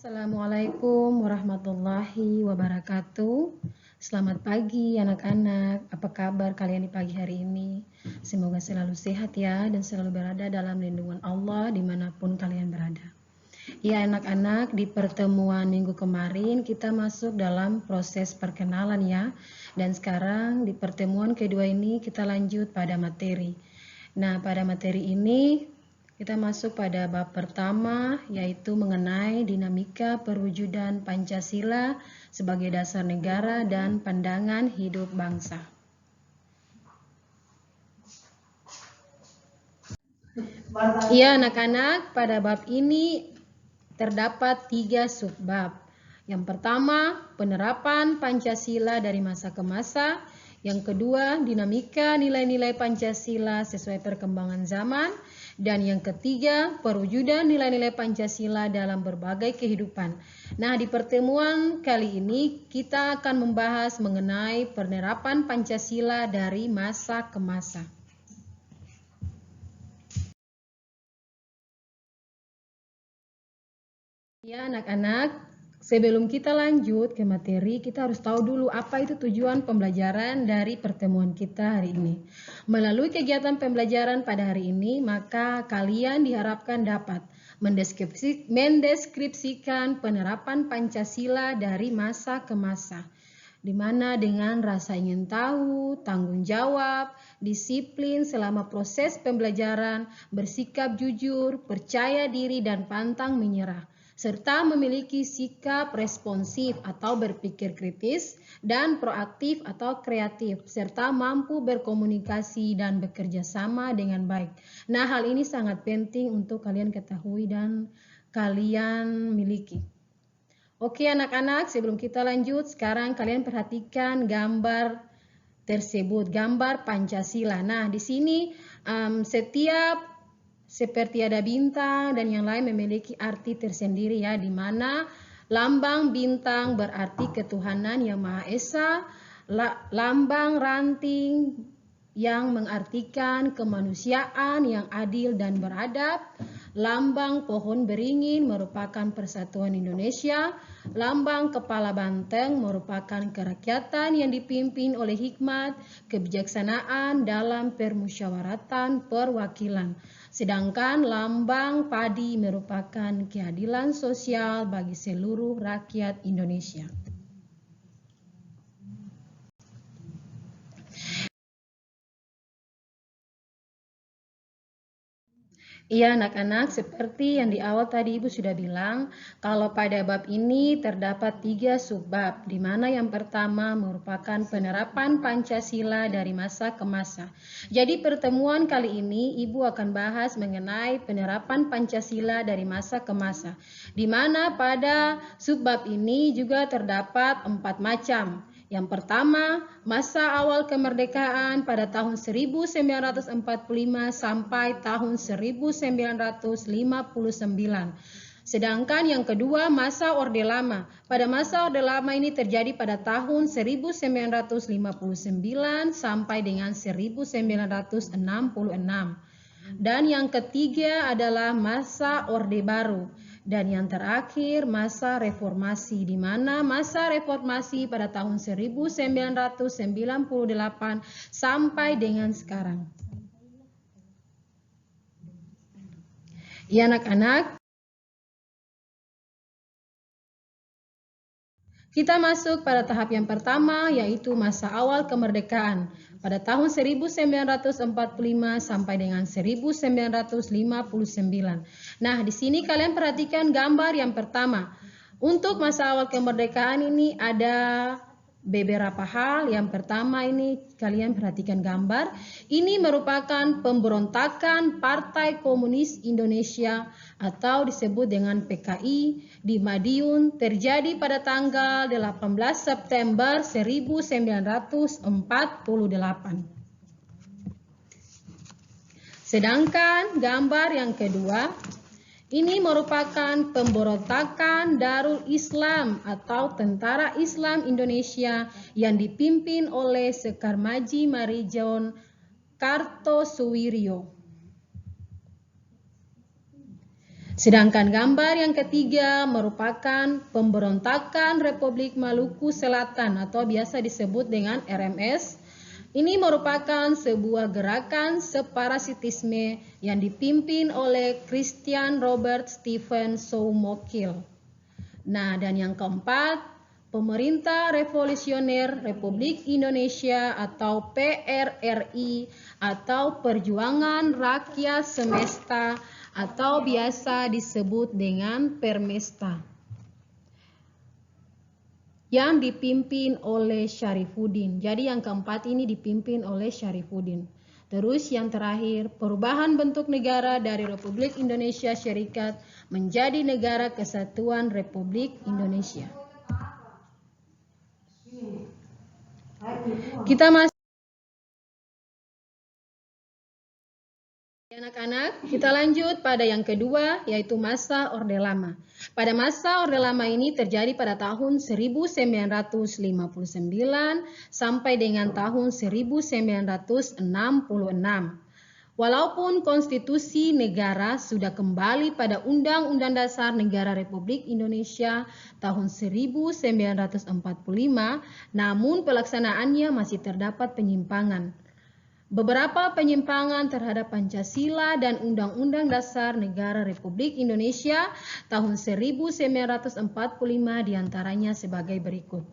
Assalamualaikum warahmatullahi wabarakatuh. Selamat pagi anak-anak. Apa kabar kalian di pagi hari ini? Semoga selalu sehat ya dan selalu berada dalam lindungan Allah dimanapun kalian berada. Ya anak-anak, di pertemuan minggu kemarin kita masuk dalam proses perkenalan ya. Dan sekarang di pertemuan kedua ini kita lanjut pada materi. Nah, pada materi ini kita masuk pada bab pertama, yaitu mengenai dinamika perwujudan Pancasila sebagai dasar negara dan pandangan hidup bangsa. Ya anak-anak, pada bab ini terdapat 3 subbab. Yang pertama, penerapan Pancasila dari masa ke masa. Yang kedua, dinamika nilai-nilai Pancasila sesuai perkembangan zaman. Dan yang ketiga, perwujudan nilai-nilai Pancasila dalam berbagai kehidupan. Nah, di pertemuan kali ini kita akan membahas mengenai penerapan Pancasila dari masa ke masa. Ya anak-anak, sebelum kita lanjut ke materi, kita harus tahu dulu apa itu tujuan pembelajaran dari pertemuan kita hari ini. Melalui kegiatan pembelajaran pada hari ini, maka kalian diharapkan dapat mendeskripsikan penerapan Pancasila dari masa ke masa, di mana dengan rasa ingin tahu, tanggung jawab, disiplin selama proses pembelajaran, bersikap jujur, percaya diri dan pantang menyerah, serta memiliki sikap responsif atau berpikir kritis dan proaktif atau kreatif, serta mampu berkomunikasi dan bekerja sama dengan baik. Nah, hal ini sangat penting untuk kalian ketahui dan kalian miliki. Oke anak-anak, sebelum kita lanjut, sekarang kalian perhatikan gambar tersebut, gambar Pancasila. Nah, di sini setiap seperti ada bintang dan yang lain memiliki arti tersendiri ya, di mana lambang bintang berarti ketuhanan yang Maha Esa, lambang ranting yang mengartikan kemanusiaan yang adil dan beradab, lambang pohon beringin merupakan persatuan Indonesia, lambang kepala banteng merupakan kerakyatan yang dipimpin oleh hikmat, kebijaksanaan dalam permusyawaratan perwakilan. Sedangkan lambang padi merupakan keadilan sosial bagi seluruh rakyat Indonesia. Iya anak-anak, seperti yang di awal tadi Ibu sudah bilang, kalau pada bab ini terdapat 3 subbab, di mana yang pertama merupakan penerapan Pancasila dari masa ke masa. Jadi pertemuan kali ini Ibu akan bahas mengenai penerapan Pancasila dari masa ke masa, di mana pada subbab ini juga terdapat 4 macam. Yang pertama, masa awal kemerdekaan pada tahun 1945 sampai tahun 1959. Sedangkan yang kedua, masa Orde Lama. Pada masa Orde Lama ini terjadi pada tahun 1959 sampai dengan 1966. Dan yang ketiga adalah masa Orde Baru. Dan yang terakhir masa reformasi, di mana masa reformasi pada tahun 1998 sampai dengan sekarang. Ya anak-anak, kita masuk pada tahap yang pertama, yaitu masa awal kemerdekaan pada tahun 1945 sampai dengan 1959. Nah, di sini kalian perhatikan gambar yang pertama. Untuk masa awal kemerdekaan ini ada beberapa hal. Yang pertama ini kalian perhatikan gambar. Ini merupakan pemberontakan Partai Komunis Indonesia atau disebut dengan PKI di Madiun, terjadi pada tanggal 18 September 1948. Sedangkan gambar yang kedua, ini merupakan pemberontakan Darul Islam atau Tentara Islam Indonesia yang dipimpin oleh Sekar Maji Marijon Kartosuwiryo. Sedangkan gambar yang ketiga merupakan pemberontakan Republik Maluku Selatan atau biasa disebut dengan RMS. Ini merupakan sebuah gerakan separasitisme yang dipimpin oleh Christian Robert Stephen Soumokil. Nah, dan yang keempat, Pemerintah Revolusioner Republik Indonesia atau PRRI atau Perjuangan Rakyat Semesta atau biasa disebut dengan Permesta yang dipimpin oleh Syarifuddin. Jadi yang keempat ini dipimpin oleh Syarifuddin. Terus yang terakhir, perubahan bentuk negara dari Republik Indonesia Serikat menjadi Negara Kesatuan Republik Indonesia. Kita masuk anak-anak, kita lanjut pada yang kedua, yaitu masa Orde Lama. Pada masa Orde Lama ini terjadi pada tahun 1959 sampai dengan tahun 1966. Walaupun konstitusi negara sudah kembali pada Undang-Undang Dasar Negara Republik Indonesia tahun 1945, namun pelaksanaannya masih terdapat penyimpangan. Beberapa penyimpangan terhadap Pancasila dan Undang-Undang Dasar Negara Republik Indonesia tahun 1945 diantaranya sebagai berikut.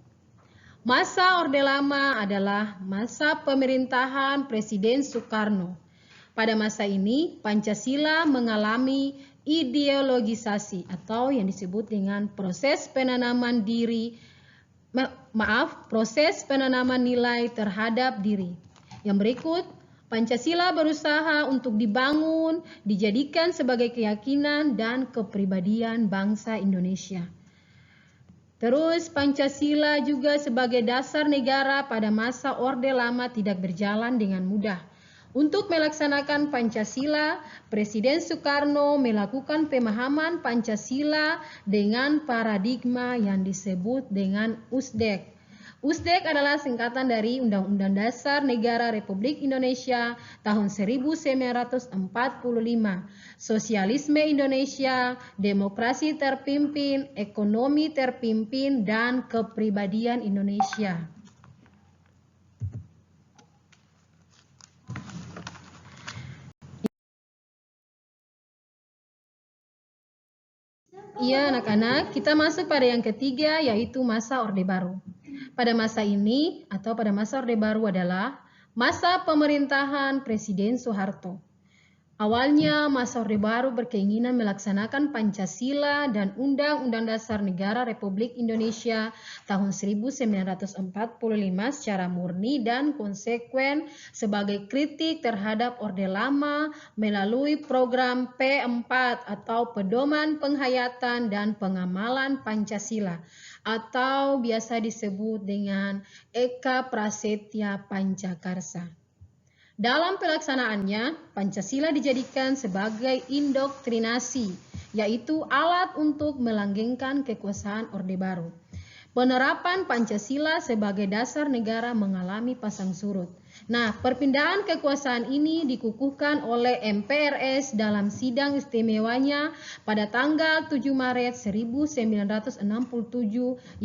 Masa Orde Lama adalah masa pemerintahan Presiden Soekarno. Pada masa ini, Pancasila mengalami ideologisasi atau yang disebut dengan proses penanaman nilai terhadap diri. Yang berikut, Pancasila berusaha untuk dibangun, dijadikan sebagai keyakinan dan kepribadian bangsa Indonesia. Terus Pancasila juga sebagai dasar negara pada masa Orde Lama tidak berjalan dengan mudah. Untuk melaksanakan Pancasila, Presiden Soekarno melakukan pemahaman Pancasila dengan paradigma yang disebut dengan USDEK. USDEK adalah singkatan dari Undang-Undang Dasar Negara Republik Indonesia tahun 1945, Sosialisme Indonesia, Demokrasi Terpimpin, Ekonomi Terpimpin, dan Kepribadian Indonesia. Iya anak-anak, kita masuk pada yang ketiga yaitu masa Orde Baru. Pada masa ini atau pada masa Orde Baru adalah masa pemerintahan Presiden Soeharto. Awalnya masa Orde Baru berkeinginan melaksanakan Pancasila dan Undang-Undang Dasar Negara Republik Indonesia tahun 1945 secara murni dan konsekuen sebagai kritik terhadap Orde Lama melalui program P4 atau Pedoman Penghayatan dan Pengamalan Pancasila atau biasa disebut dengan Eka Prasetya Pancakarsa. Dalam pelaksanaannya, Pancasila dijadikan sebagai indoktrinasi, yaitu alat untuk melanggengkan kekuasaan Orde Baru. Penerapan Pancasila sebagai dasar negara mengalami pasang surut. Nah, perpindahan kekuasaan ini dikukuhkan oleh MPRS dalam sidang istimewanya pada tanggal 7 Maret 1967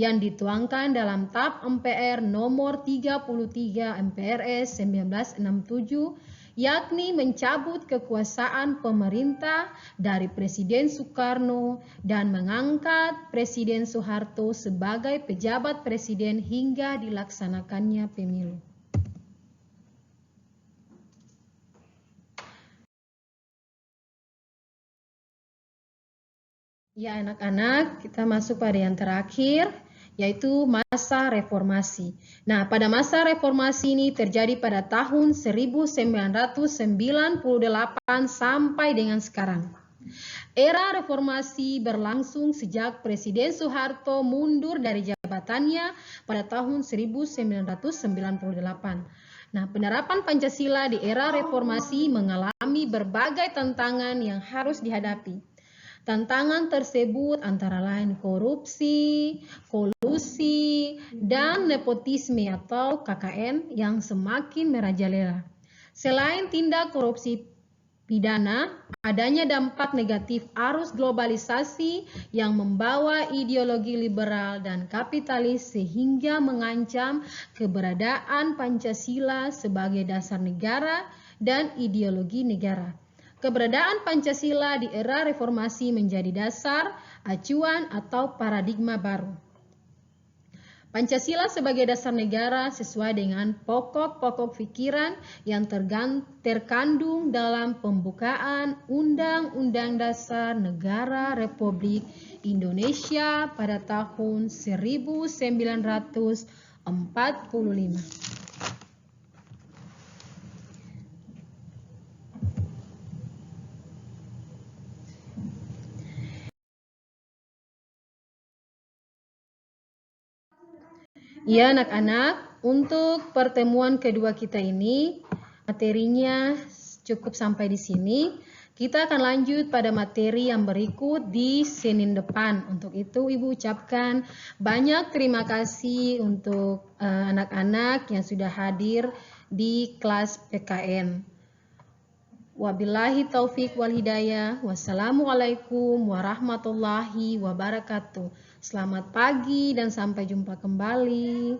yang dituangkan dalam TAP MPR nomor 33 MPRS 1967, yakni mencabut kekuasaan pemerintah dari Presiden Soekarno dan mengangkat Presiden Soeharto sebagai pejabat presiden hingga dilaksanakannya pemilu. Ya anak-anak, kita masuk pada yang terakhir, yaitu masa reformasi. Nah, pada masa reformasi ini terjadi pada tahun 1998 sampai dengan sekarang. Era reformasi berlangsung sejak Presiden Soeharto mundur dari jabatannya pada tahun 1998. Nah, penerapan Pancasila di era reformasi mengalami berbagai tantangan yang harus dihadapi. Tantangan tersebut antara lain korupsi, kolusi, dan nepotisme atau KKN yang semakin merajalela. Selain tindak korupsi pidana, adanya dampak negatif arus globalisasi yang membawa ideologi liberal dan kapitalis sehingga mengancam keberadaan Pancasila sebagai dasar negara dan ideologi negara. Keberadaan Pancasila di era reformasi menjadi dasar, acuan, atau paradigma baru. Pancasila sebagai dasar negara sesuai dengan pokok-pokok pikiran yang terkandung dalam pembukaan Undang-Undang Dasar Negara Republik Indonesia pada tahun 1945. Ya anak-anak, untuk pertemuan kedua kita ini materinya cukup sampai di sini. Kita akan lanjut pada materi yang berikut di Senin depan. Untuk itu Ibu ucapkan banyak terima kasih untuk anak-anak yang sudah hadir di kelas PKN. Wabillahi taufik wal hidayah. Wassalamualaikum warahmatullahi wabarakatuh. Selamat pagi dan sampai jumpa kembali.